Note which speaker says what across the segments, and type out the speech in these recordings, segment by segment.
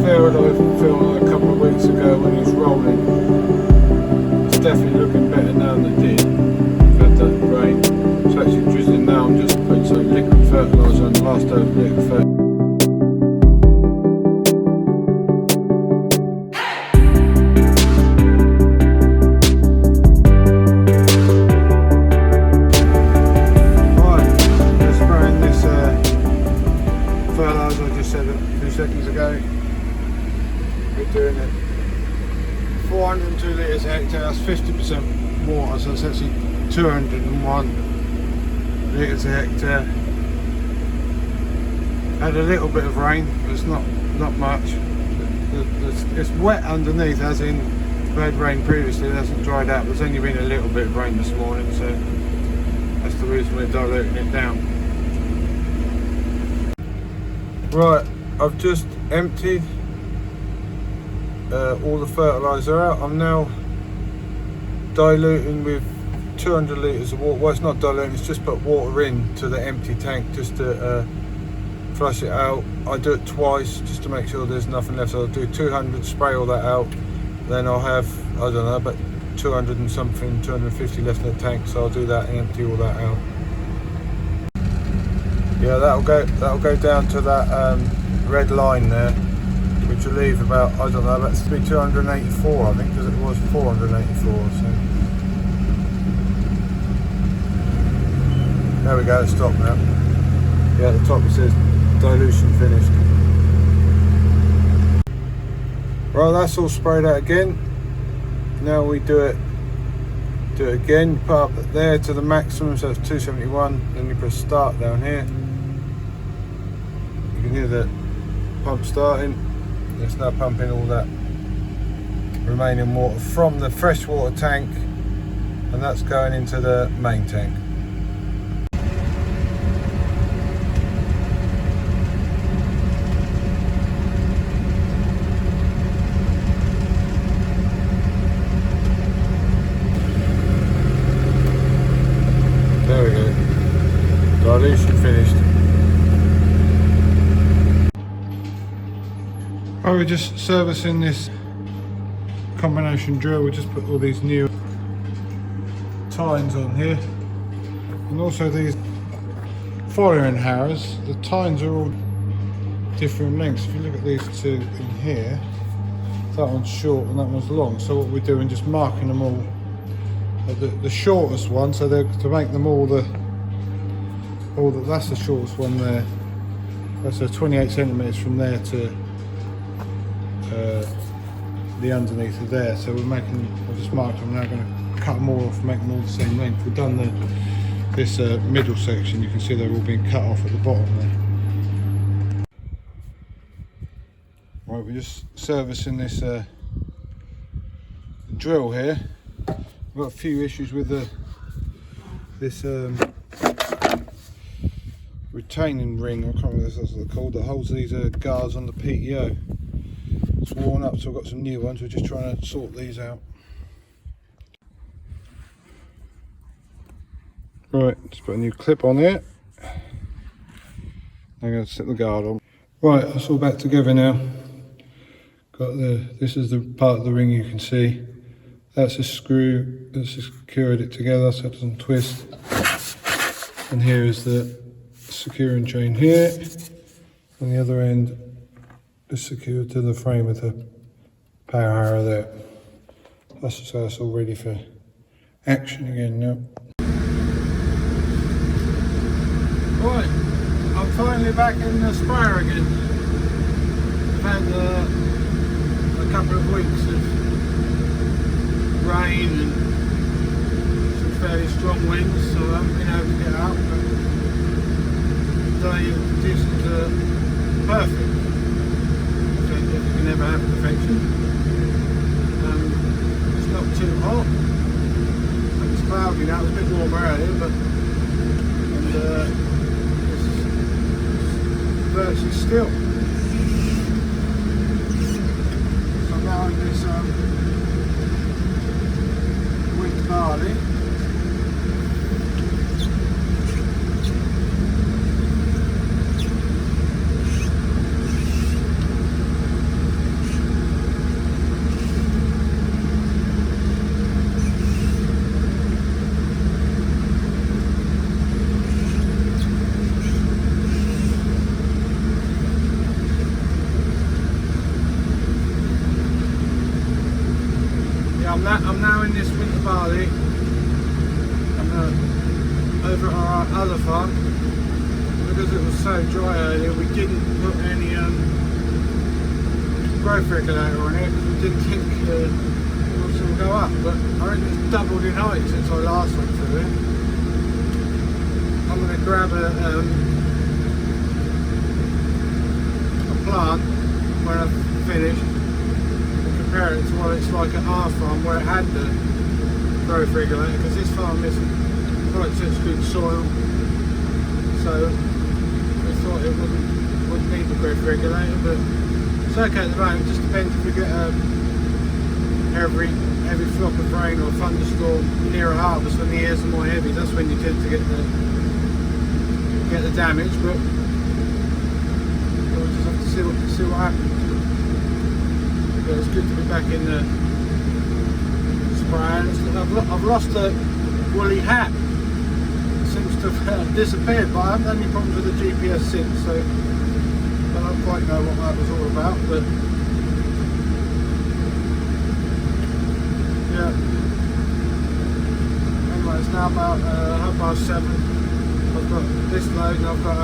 Speaker 1: fertilizer fill a couple of weeks ago when he was rolling. It's definitely looking better now than it did. We've had that rain. It's actually drizzling now. I'm just putting some liquid fertiliser on the last day of liquid fertilizer. Seconds ago, we're doing it 402 litres a hectare, that's 50% water, so it's actually 201 litres a hectare. Had a little bit of rain, but it's not much. It's wet underneath, as in we had rain previously, it hasn't dried out. There's only been a little bit of rain this morning, so that's the reason we're diluting it down. Right, I've just emptied all the fertiliser out. I'm now diluting with 200 litres of water. Well, it's not diluting, it's just put water into the empty tank just to flush it out. I do it twice just to make sure there's nothing left. So I'll do 200, spray all that out. Then I'll have, I don't know, about 200 and something, 250 left in the tank. So I'll do that and empty all that out. Yeah, that'll go down to that red line there, which will leave about, I don't know, that's 284 I think, because it was 484, so there we go, it's stopped now. Yeah, at the top it says dilution finished. Right, that's all sprayed out again. Now we do it again, put up there to the maximum, so it's 271, then you press start down here. You can hear the pump starting. It's now pumping all that remaining water from the freshwater tank, and that's going into the main tank. There we go. Dilution finished. Oh, we're just servicing this combination drill. We just put all these new tines on here, and also these following harrows. The tines are all different lengths. If you look at these two in here, that one's short and that one's long. So what we're doing, just marking them all at the shortest one, so to make them all that's the shortest one there. That's a 28 centimeters from there to the underneath of there. So I've just marked them. Now I'm going to cut them all off and make them all the same length. We've done this middle section. You can see they're all being cut off at the bottom there. Right, we're just servicing this drill here. I've got a few issues with this retaining ring. I can't remember what it's called, that holds these guards on the PTO. It's worn up, so I've got some new ones. We're just trying to sort these out. Right, just put a new clip on here. I'm going to set the guard on. Right, that's all back together now. This is the part of the ring you can see. That's a screw that's secured it together so it doesn't twist. And here is the securing chain here. And the other end is secured to the frame with the power harrow there. That's all ready for action again now. Right, I'm finally back in the sprayer again. I've had a couple of weeks of rain and some fairly strong winds, so I haven't been able to get out, but today the conditions are perfect. So you can never have perfection. It's not too hot. It's cloudy now, it's a bit warmer earlier, but it's virtually still. So now in this with barley. I'm now in this winter barley. I'm over at our other farm. Because it was so dry earlier, we didn't put any growth regulator on it because we didn't think it would go up. But I reckon it's doubled in height since I last went through it. I'm going to grab a plant when I've finished and compare it to what it's like at our farm where it had the growth regulator, because this farm isn't quite such good soil, so we thought it wouldn't need the growth regulator. But it's okay at the moment. It just depends if we get a heavy flock of rain or thunderstorm near a harvest when the airs are more heavy. That's when you tend to get the damage, but we'll just have to see what happens. But it's good to be back in the spray. I've lost the woolly hat. It seems to have disappeared, but I haven't had any problems with the GPS since, so I don't quite know what that was all about. But yeah. Anyway, it's now about 7:30. I've got this load and I've got a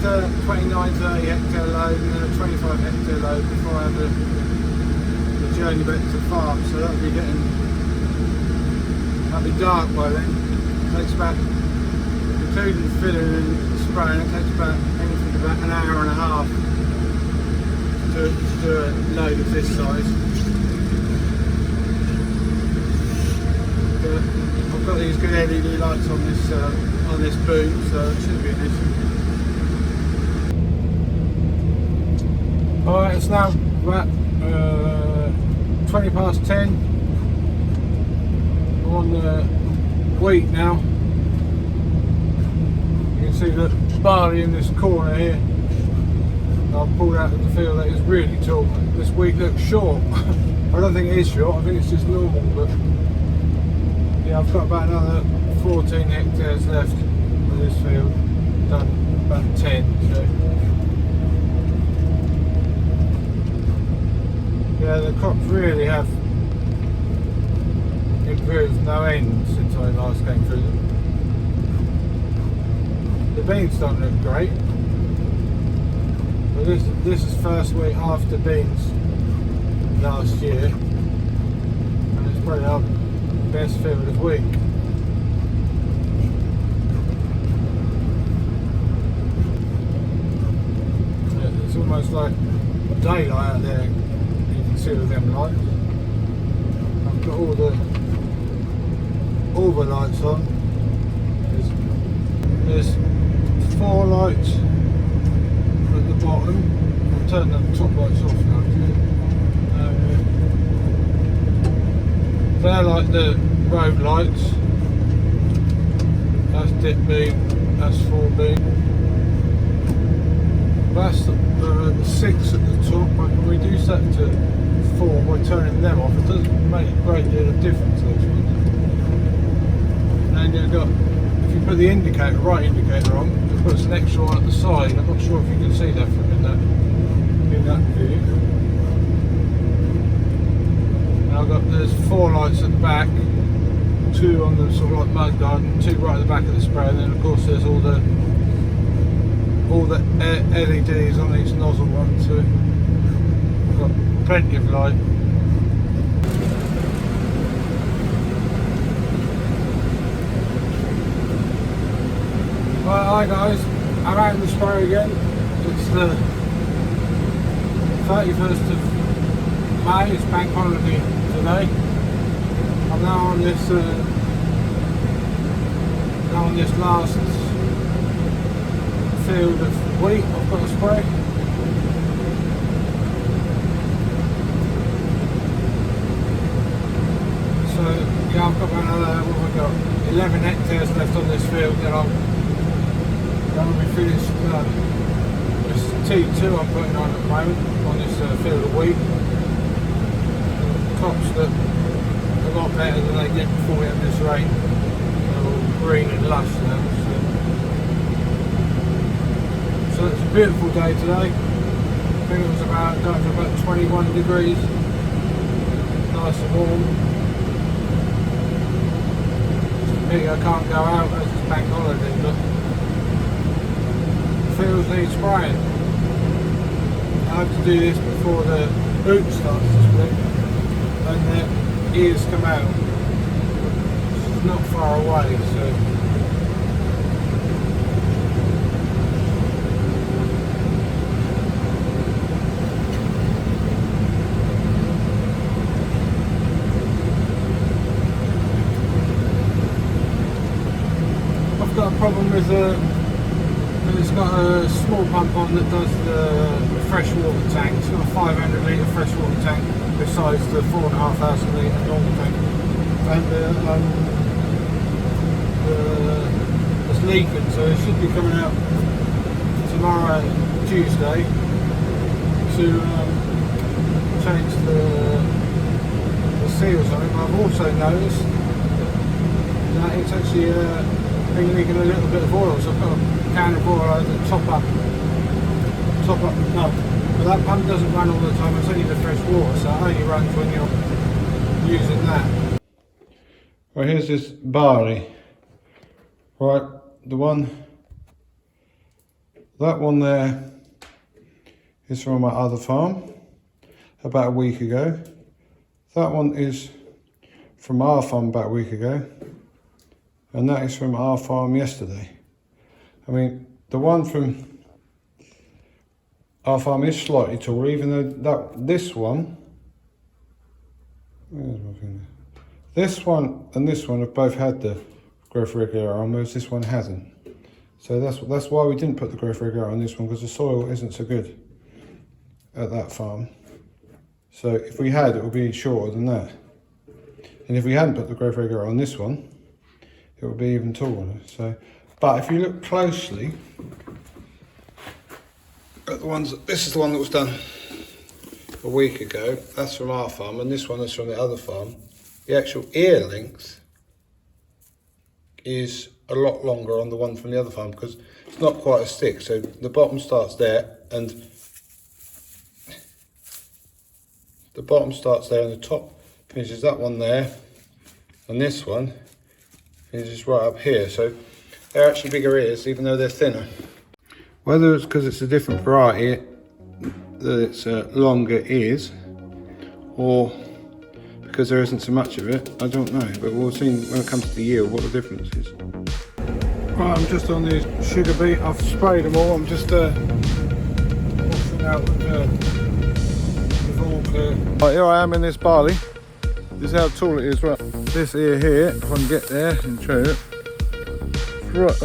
Speaker 1: 29-30 hectare load and then a 25 hectare load before I have the journey back to the farm. So that'll be dark by then. It takes about, including filling and spraying, it takes about anything about an hour and a half to do a load of this size. But I've got these good LED lights on this boom, so it shouldn't be an issue. Alright, it's now about 20 past 10. I'm on the wheat now. You can see the barley in this corner here. I've pulled out of the field that is really tall. This wheat looks short. I don't think it is short, I think it's just normal, but yeah, I've got about another 14 hectares left of this field. Done about 10, so yeah, the crops really have improved no end since I last came through them. The beans don't look great, but this is first week after beans last year, and it's probably our best field of wheat. It's almost like daylight out there. You can see all them lights. I've got all the lights on. There's 4 lights at the bottom. I'll turn the top lights off now. They're like the road lights. That's dip beam, that's 4B. That's the 6 at the top. I can reduce that to 4 by turning them off. It doesn't make a great deal of difference, those ones. And then you've got, if you put the right indicator on, it puts an extra one at the side. I'm not sure if you can see that from in that view. There's 4 lights at the back, 2 on the sort of like mud garden, 2 right at the back of the spray, and then of course there's all the LEDs on each nozzle one, so we've got plenty of light. Right, hi guys, I'm out in the spray again. It's the 31st of May, it's bank holiday today. I'm now on this last field of wheat I've got to spray. So yeah, I've got another, what have I got? 11 hectares left on this field, then I'll be finished. This T2 I'm putting on at the moment on this field of wheat. Crops that a lot better than they did before we had this rain. They're all green and lush now. So it's a beautiful day today. I think it was about going for about 21 degrees nice and warm. Maybe I can't go out as it's bank holiday, but fields need spraying. I have to do this before the roots starts to split and the ears come out. It's not far away, so I've got a problem with it's got a small pump on that does the freshwater tank. It's got a 500 litre freshwater tank besides the 4,500 litre normal tank. And it's leaking, so it should be coming out tomorrow, Tuesday, to change the seals on it. But I've also noticed that it's actually been leaking a little bit of oil, so I've got a can of oil to top up the pump. But that pump doesn't run all the time, it's only the fresh water, so it only runs when you're using that. Right, here's this barley. Right, that one there is from my other farm about a week ago. That one is from our farm about a week ago. And that is from our farm yesterday. I mean, the one from our farm is slightly taller, even though this one, where's my finger? This one and this one have both had the growth regulator on, whereas this one hasn't. So that's why we didn't put the growth regulator on this one, because the soil isn't so good at that farm. So if we had, it would be shorter than that. And if we hadn't put the growth regulator on this one, it would be even taller. So, but if you look closely at the ones, this is the one that was done a week ago. That's from our farm, and this one is from the other farm. The actual ear length is a lot longer on the one from the other farm because it's not quite as thick. So the bottom starts there, and the bottom starts there, and the top finishes that one there, and this one is right up here. So they're actually bigger ears, even though they're thinner. Whether it's because it's a different variety that it's longer ears, or because there isn't so much of it, I don't know. But we'll see when it comes to the yield what the difference is. Right, I'm just on these sugar beet. I've sprayed them all. I'm just washing out with all clear. Right, here I am in this barley. This is how tall it is. Right, this ear here, if I can get there and show it, right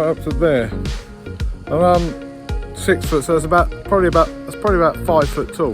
Speaker 1: up to there. And I'm 6 foot, so it's probably about 5 foot tall.